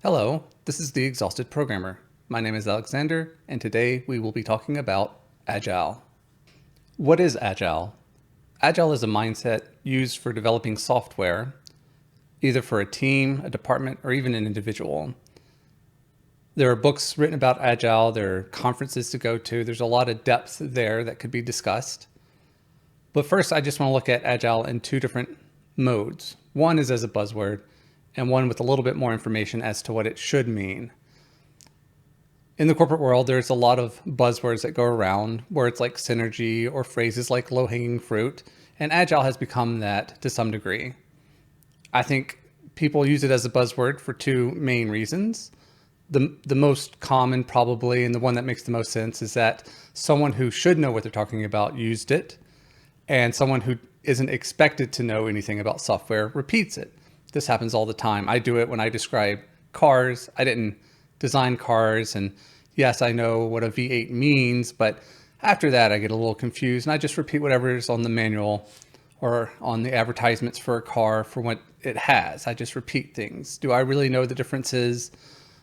Hello, this is the Exhausted Programmer. My name is Alexander, and today we will be talking about Agile. What is Agile? Agile is a mindset used for developing software, either for a team, a department, or even an individual. There are books written about Agile, there are conferences to go to, there's a lot of depth there that could be discussed. But first, I just want to look at Agile in two different modes. One is as a buzzword, and one with a little bit more information as to what it should mean. In the corporate world, there's a lot of buzzwords that go around, words like synergy or phrases like low-hanging fruit, and Agile has become that to some degree. I think people use it as a buzzword for two main reasons. The most common probably, and the one that makes the most sense, is that someone who should know what they're talking about used it, and someone who isn't expected to know anything about software repeats it. This happens all the time. I do it when I describe cars. I didn't design cars, and yes, I know what a V8 means, but after that I get a little confused and I just repeat whatever's on the manual or on the advertisements for a car for what it has. I just repeat things. Do I really know the differences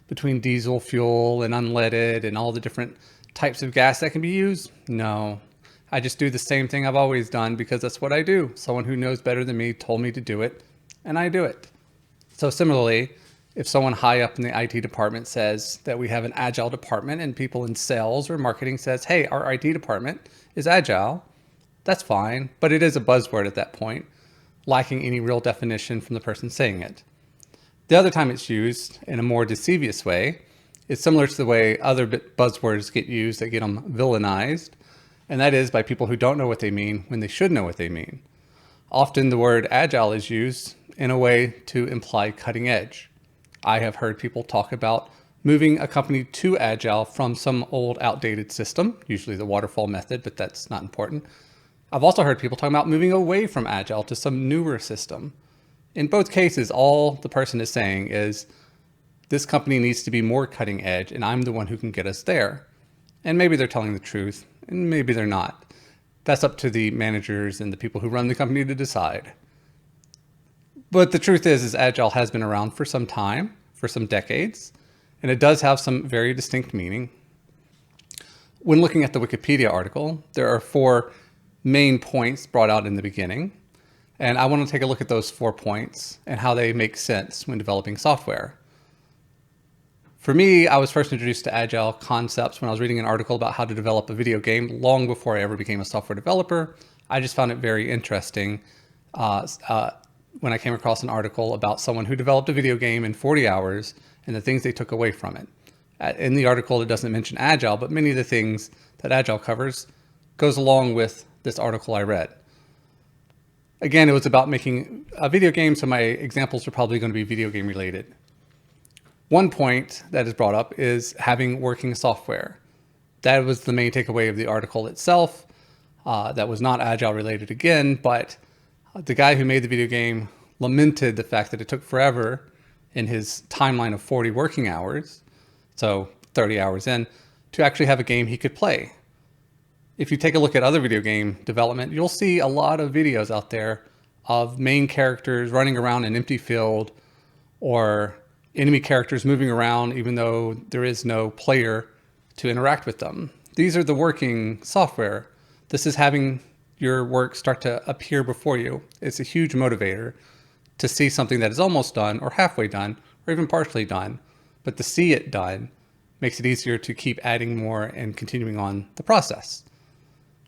between diesel fuel and unleaded and all the different types of gas that can be used? No. I just do the same thing I've always done because that's what I do. Someone who knows better than me told me to do it, and I do it. So similarly, if someone high up in the IT department says that we have an Agile department and people in sales or marketing says, hey, our IT department is Agile, that's fine, but it is a buzzword at that point, lacking any real definition from the person saying it. The other time it's used in a more deceivious way is similar to the way other buzzwords get used that get them villainized, and that is by people who don't know what they mean when they should know what they mean. Often the word Agile is used in a way to imply cutting edge. I have heard people talk about moving a company to Agile from some old outdated system, usually the waterfall method, but that's not important. I've also heard people talking about moving away from Agile to some newer system. In both cases, all the person is saying is this company needs to be more cutting edge and I'm the one who can get us there. And maybe they're telling the truth and maybe they're not. That's up to the managers and the people who run the company to decide. But the truth is Agile has been around for some time, for some decades, and it does have some very distinct meaning. When looking at the Wikipedia article, there are 4 main points brought out in the beginning, and I want to take a look at those 4 points and how they make sense when developing software. For me, I was first introduced to Agile concepts when I was reading an article about how to develop a video game long before I ever became a software developer. I just found it very interesting when I came across an article about someone who developed a video game in 40 hours and the things they took away from it. In the article, it doesn't mention Agile, but many of the things that Agile covers goes along with this article I read. Again, it was about making a video game, so my examples are probably going to be video game related. One point that is brought up is having working software. That was the main takeaway of the article itself. That was not Agile related again, but the guy who made the video game lamented the fact that it took forever in his timeline of 40 working hours, so 30 hours in, to actually have a game he could play. If you take a look at other video game development, you'll see a lot of videos out there of main characters running around an empty field or enemy characters moving around even though there is no player to interact with them. These are the working software. This is having your work start to appear before you. It's a huge motivator to see something that is almost done or halfway done or even partially done, but to see it done makes it easier to keep adding more and continuing on the process.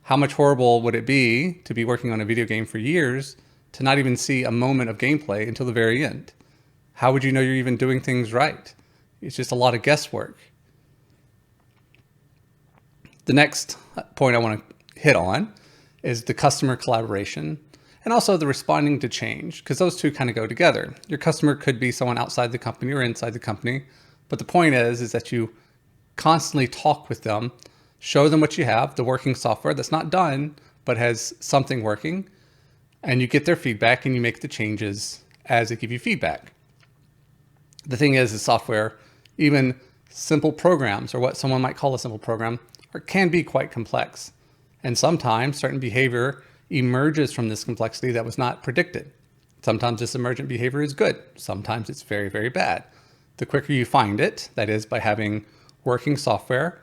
How much horrible would it be to be working on a video game for years to not even see a moment of gameplay until the very end? How would you know you're even doing things right? It's just a lot of guesswork. The next point I want to hit on is the customer collaboration and also the responding to change, because those two kind of go together. Your customer could be someone outside the company or inside the company, but the point is that you constantly talk with them, show them what you have, the working software that's not done, but has something working, and you get their feedback and you make the changes as they give you feedback. The thing is software, even simple programs or what someone might call a simple program, can be quite complex. And sometimes certain behavior emerges from this complexity that was not predicted. Sometimes this emergent behavior is good. Sometimes it's very, very bad. The quicker you find it, that is by having working software,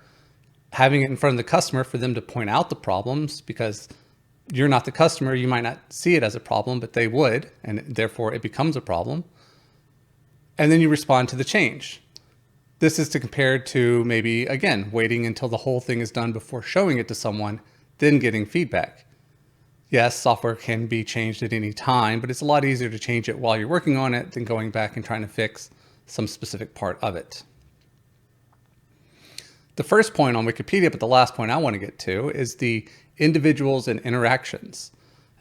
having it in front of the customer for them to point out the problems, because you're not the customer, you might not see it as a problem, but they would, and therefore it becomes a problem. And then you respond to the change. This is to compare to maybe, again, waiting until the whole thing is done before showing it to someone, then getting feedback. Yes, software can be changed at any time, but it's a lot easier to change it while you're working on it than going back and trying to fix some specific part of it. The first point on Wikipedia, but the last point I want to get to, is the individuals and interactions.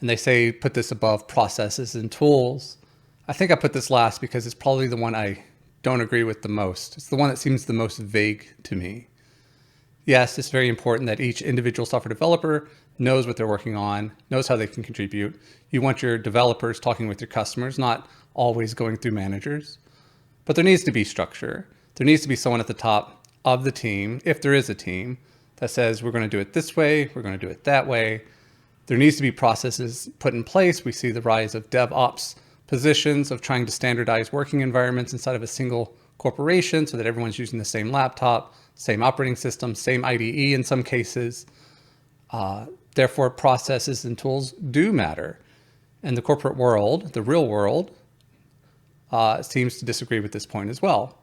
And they say put this above processes and tools. I think I put this last because it's probably the one I don't agree with the most. It's the one that seems the most vague to me. Yes, it's very important that each individual software developer knows what they're working on, knows how they can contribute. You want your developers talking with your customers, not always going through managers. But there needs to be structure. There needs to be someone at the top of the team, if there is a team, that says we're going to do it this way, we're going to do it that way. There needs to be processes put in place. We see the rise of DevOps positions of trying to standardize working environments inside of a single corporation so that everyone's using the same laptop, same operating system, same IDE in some cases. Therefore, processes and tools do matter. And the corporate world, the real world, seems to disagree with this point as well.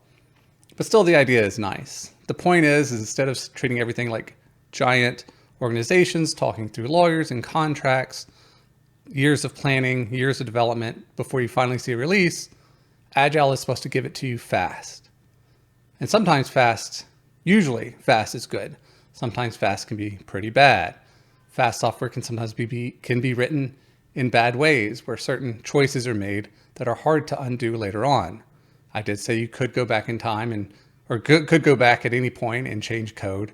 But still, the idea is nice. The point is instead of treating everything like giant organizations, talking through lawyers and contracts, years of planning, years of development before you finally see a release, Agile is supposed to give it to you fast. And sometimes fast, usually fast is good. Sometimes fast can be pretty bad. Fast software can sometimes be written in bad ways where certain choices are made that are hard to undo later on. I did say you could go back in time or could go back at any point and change code,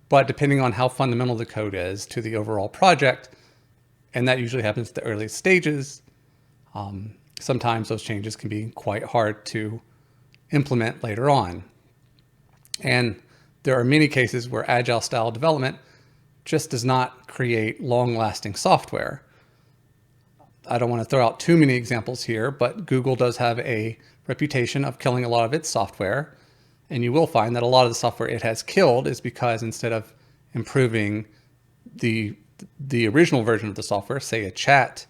but depending on how fundamental the code is to the overall project, and that usually happens at the earliest stages, sometimes those changes can be quite hard to implement later on. And there are many cases where Agile style development just does not create long-lasting software. I don't want to throw out too many examples here, but Google does have a reputation of killing a lot of its software. And you will find that a lot of the software it has killed is because instead of improving the original version of the software, say a chat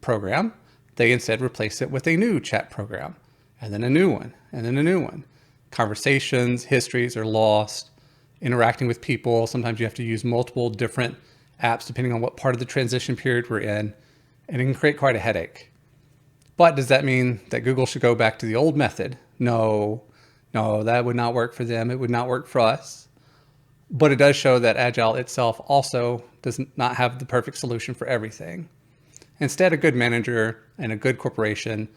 program, they instead replace it with a new chat program, and then a new one, and then a new one. Conversations, histories are lost, interacting with people. Sometimes you have to use multiple different apps depending on what part of the transition period we're in, and it can create quite a headache. But does that mean that Google should go back to the old method? No, that would not work for them. It would not work for us. But it does show that Agile itself also does not have the perfect solution for everything. Instead, a good manager and a good corporation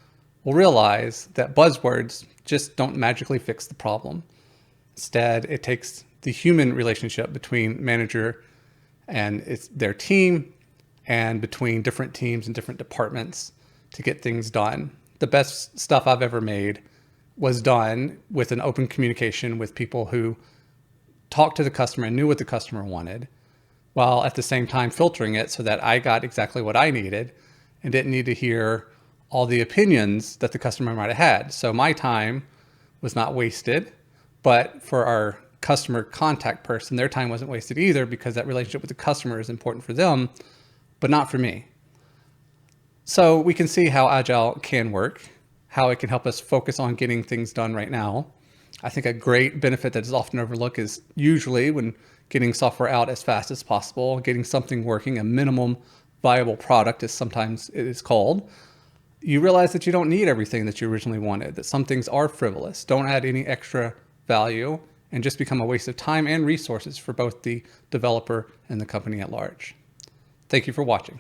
will realize that buzzwords just don't magically fix the problem. Instead, it takes the human relationship between manager and their team and between different teams and different departments to get things done. The best stuff I've ever made was done with an open communication with people who talked to the customer and knew what the customer wanted, while at the same time filtering it so that I got exactly what I needed and didn't need to hear all the opinions that the customer might have had. So my time was not wasted, but for our customer contact person, their time wasn't wasted either, because that relationship with the customer is important for them, but not for me. So we can see how Agile can work, how it can help us focus on getting things done right now. I think a great benefit that is often overlooked is usually when getting software out as fast as possible, getting something working, a minimum viable product as sometimes it is called. You realize that you don't need everything that you originally wanted, that some things are frivolous, don't add any extra value, and just become a waste of time and resources for both the developer and the company at large. Thank you for watching.